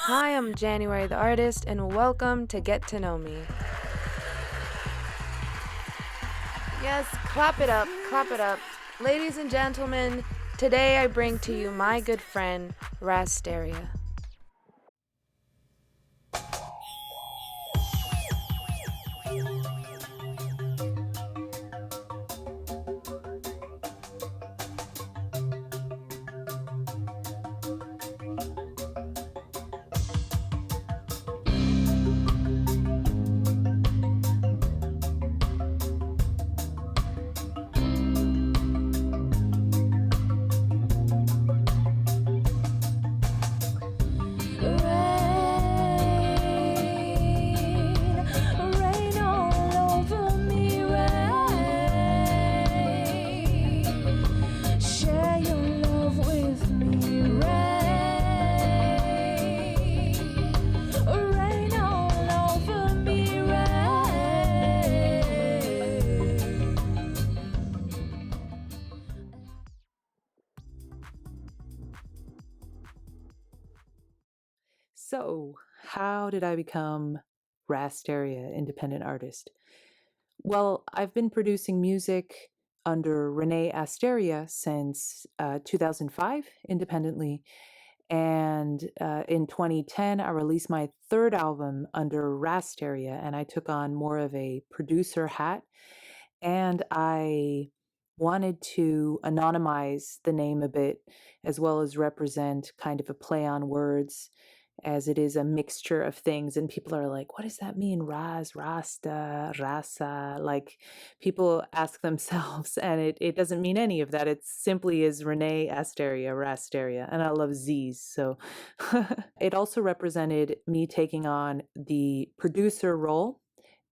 Hi, I'm January the artist, and welcome to Get to Know Me. Yes, clap it up, clap it up. Ladies and gentlemen, today I bring to you my good friend, RAZTERIA. So, how did I become RAZTERIA independent artist? Well, I've been producing music under RAZTERIA since 2005 independently. And in 2010, I released my third album under RAZTERIA, and I took on more of a producer hat. And I wanted to anonymize the name a bit, as well as represent kind of a play on words, as it is a mixture of things. And people are like, what does that mean? Rasta, rasa. Like people ask themselves, and it doesn't mean any of that. It simply is Renee Asteria, Rasteria. And I love Z's. So it also represented me taking on the producer role,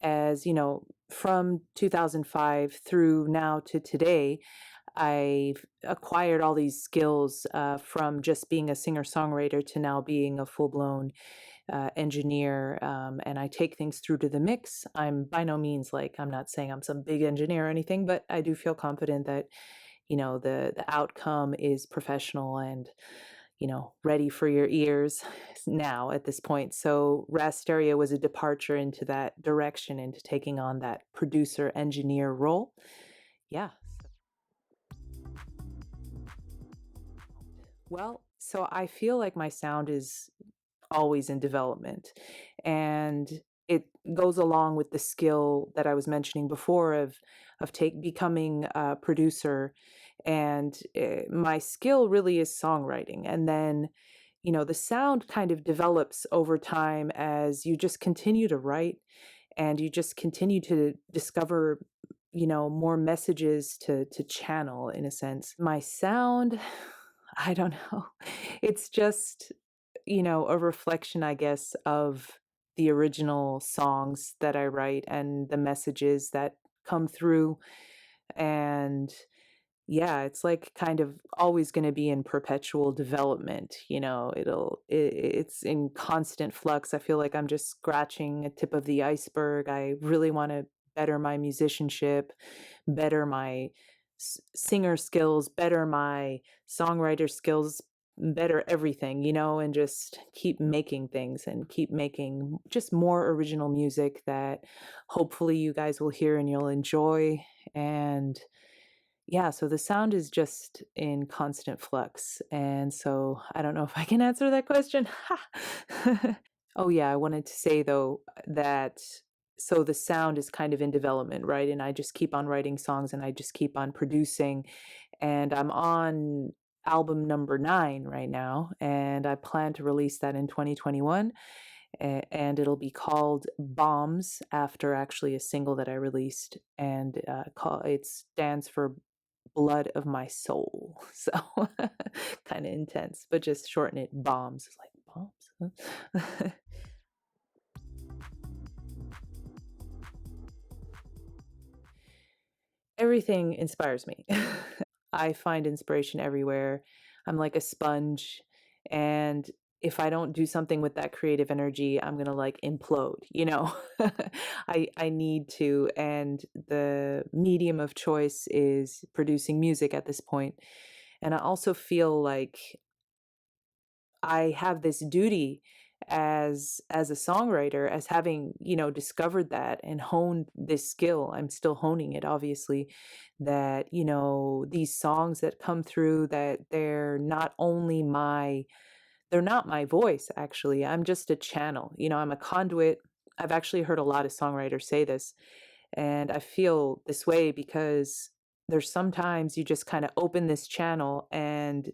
as you know, from 2005 through now to today. I've acquired all these skills from just being a singer songwriter to now being a full blown engineer, and I take things through to the mix. I'm by no means like, I'm not saying I'm some big engineer or anything, but I do feel confident that, you know, the outcome is professional and, you know, ready for your ears now at this point. So Rasteria was a departure into that direction, into taking on that producer engineer role. Yeah. Well, so I feel like my sound is always in development, and it goes along with the skill that I was mentioning before of take becoming a producer. And my skill really is songwriting, and then, you know, the sound kind of develops over time as you just continue to write and you just continue to discover, you know, more messages to channel, in a sense. My sound, I don't know. It's just, you know, a reflection, I guess, of the original songs that I write and the messages that come through. And yeah, it's like kind of always going to be in perpetual development. You know, it's in constant flux. I feel like I'm just scratching a tip of the iceberg. I really want to better my musicianship, better my singer skills, better my songwriter skills, better everything, you know, and just keep making things and keep making just more original music that hopefully you guys will hear and you'll enjoy. And yeah, so the sound is just in constant flux. And so I don't know if I can answer that question. Oh, yeah, I wanted to say though that so the sound is kind of in development, right? And I just keep on writing songs and I just keep on producing. And I'm on album number 9 right now, and I plan to release that in 2021. And it'll be called Bombs, after actually a single that I released, and it stands for Blood of My Soul. So kind of intense, but just shorten it, Bombs. It's like bombs. Huh? Everything inspires me. I find inspiration everywhere. I'm like a sponge, and if I don't do something with that creative energy, I'm gonna like implode, you know? I need to, and the medium of choice is producing music at this point. And I also feel like I have this duty as a songwriter, as having, discovered that and honed this skill. I'm still honing it, obviously, that, these songs that come through, that they're not my voice, actually. I'm just a channel. I'm a conduit. I've actually heard a lot of songwriters say this, and I feel this way because there's sometimes you just kind of open this channel and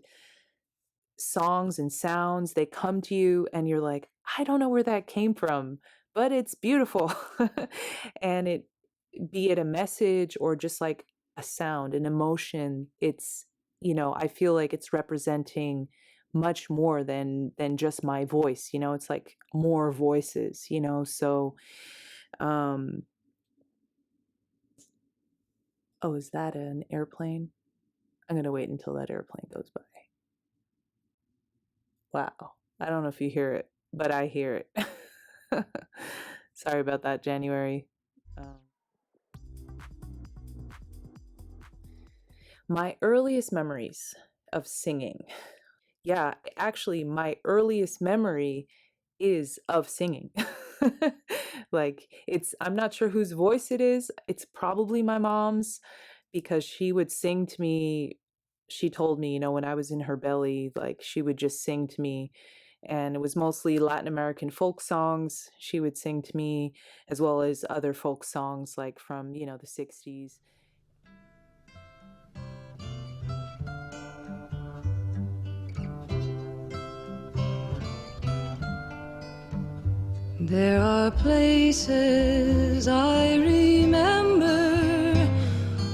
songs and sounds, they come to you and you're like, I don't know where that came from, but it's beautiful. And be it a message or just like a sound, an emotion, I feel like it's representing much more than just my voice. It's like more voices. So um oh, is that an airplane? I'm gonna wait until that airplane goes by. Wow. I don't know if you hear it, but I hear it. Sorry about that, January. Um, my earliest memories of singing. Yeah, actually, my earliest memory is of singing. Like, I'm not sure whose voice it is. It's probably my mom's because she would sing to me. She told me, when I was in her belly, like, she would just sing to me. And it was mostly Latin American folk songs she would sing to me, as well as other folk songs like from, the 60s. There are places I remember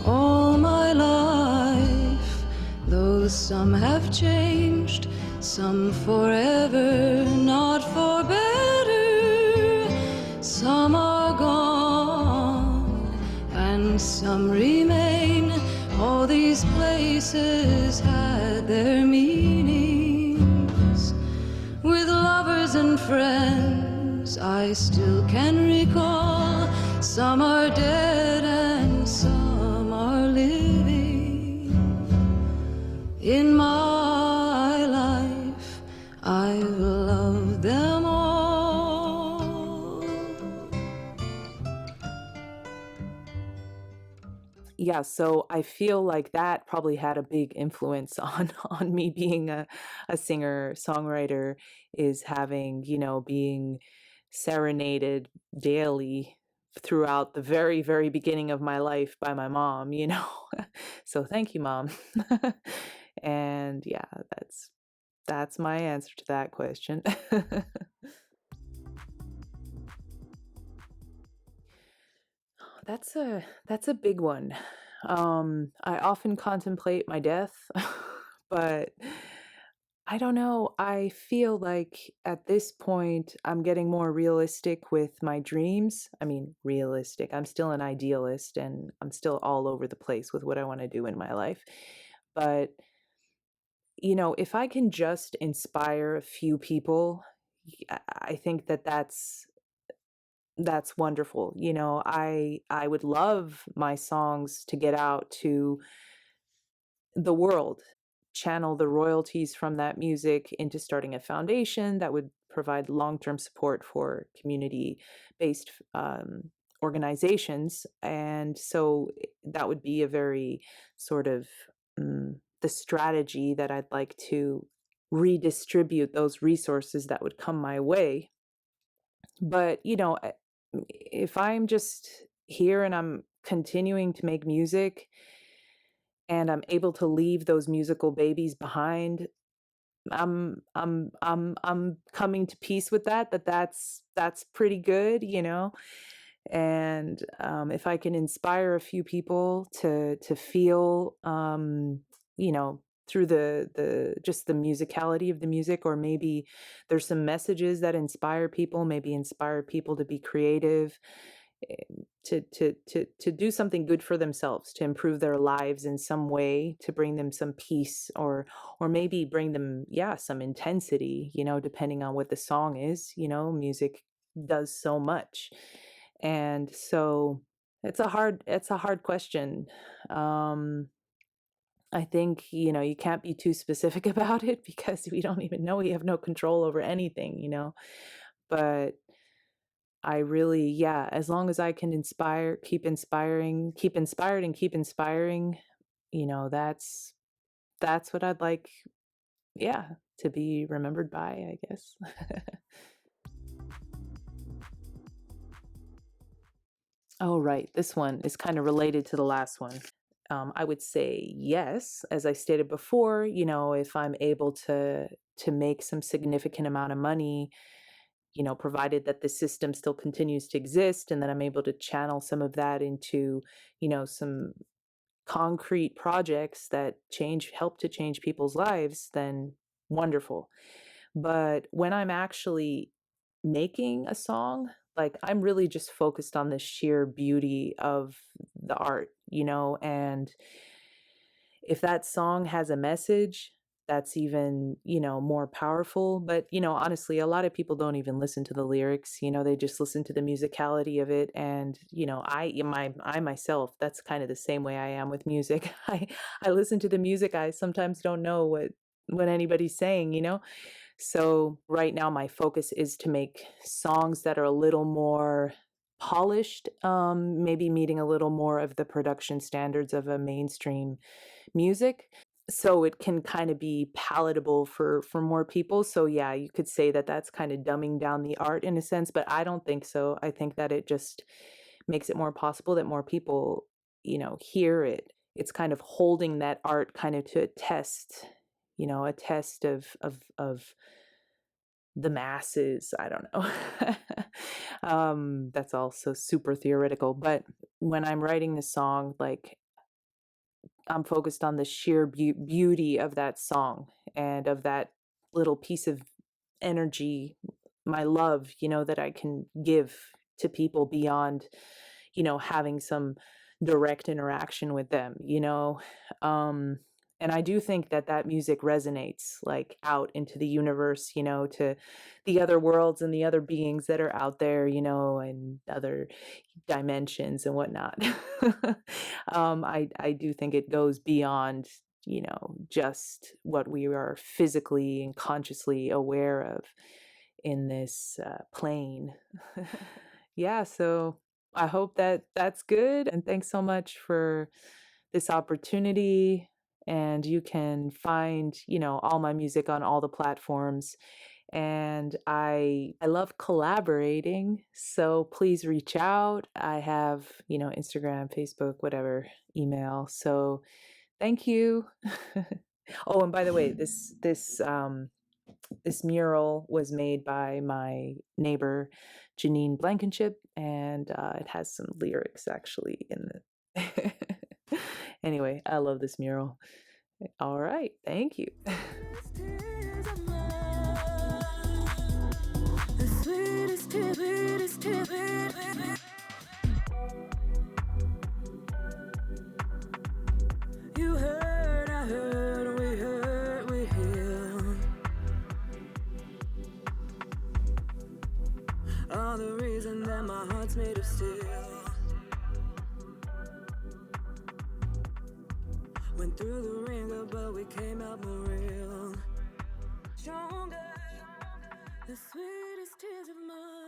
all my life, though some have changed, some forever, not for better. Some are gone and some remain. All these places had their meanings. With lovers and friends I still can recall. Some are dead and some are living. In my life I've loved them all. Yeah, so I feel like that probably had a big influence on on me being a singer songwriter, is having, being serenaded daily throughout the very, very beginning of my life by my mom. So thank you, Mom. And yeah, that's my answer to that question. That's a big one. I often contemplate my death, but I don't know. I feel like at this point I'm getting more realistic with my dreams. I mean, realistic. I'm still an idealist and I'm still all over the place with what I want to do in my life. But, if I can just inspire a few people, I think that that's wonderful. I would love my songs to get out to the world, channel the royalties from that music into starting a foundation that would provide long-term support for community-based organizations. And so that would be a very sort of the strategy that I'd like to redistribute those resources that would come my way. But, if I'm just here and I'm continuing to make music and I'm able to leave those musical babies behind, I'm coming to peace with that's pretty good. And if I can inspire a few people to feel, you know, through the just the musicality of the music, or maybe there's some messages that inspire people, maybe inspire people to be creative, to do something good for themselves, to improve their lives in some way, to bring them some peace, or maybe bring them, yeah, some intensity, depending on what the song is. Music does so much. And so it's a hard question. um I think, you can't be too specific about it because we don't even know. We have no control over anything. But I really, yeah, as long as I can inspire, keep inspiring, keep inspired and keep inspiring, that's what I'd like, yeah, to be remembered by, I guess. Oh, right. This one is kind of related to the last one. I would say yes, as I stated before, if I'm able to make some significant amount of money, provided that the system still continues to exist and that I'm able to channel some of that into, some concrete projects that help to change people's lives, then wonderful. But when I'm actually making a song, like I'm really just focused on the sheer beauty of the art, and if that song has a message, that's even, more powerful. But, honestly, a lot of people don't even listen to the lyrics, they just listen to the musicality of it. And, I myself, that's kind of the same way I am with music. I listen to the music. I sometimes don't know what anybody's saying. So right now my focus is to make songs that are a little more polished, maybe meeting a little more of the production standards of a mainstream music, so it can kind of be palatable for more people. So yeah, you could say that that's kind of dumbing down the art in a sense, but I don't think so. I think that it just makes it more possible that more people, hear it. It's kind of holding that art kind of to a test, a test of the masses. I don't know. That's also super theoretical, but when I'm writing the song, like I'm focused on the sheer beauty of that song and of that little piece of energy, my love, that I can give to people beyond, having some direct interaction with them. Um, and I do think that that music resonates like out into the universe, to the other worlds and the other beings that are out there, and other dimensions and whatnot. I do think it goes beyond, just what we are physically and consciously aware of in this plane. Yeah, so I hope that that's good. And thanks so much for this opportunity. And you can find, all my music on all the platforms. And I love collaborating. So please reach out. I have, Instagram, Facebook, whatever, email. So thank you. Oh, and by the way, this mural was made by my neighbor, Janine Blankenship, and it has some lyrics actually in it. Anyway, I love this mural. All right, thank you. You heard, I heard, we heal. All the reason that my heart's made of steel. Went through the ringer, but we came out more real. Stronger, the sweetest tears of mine.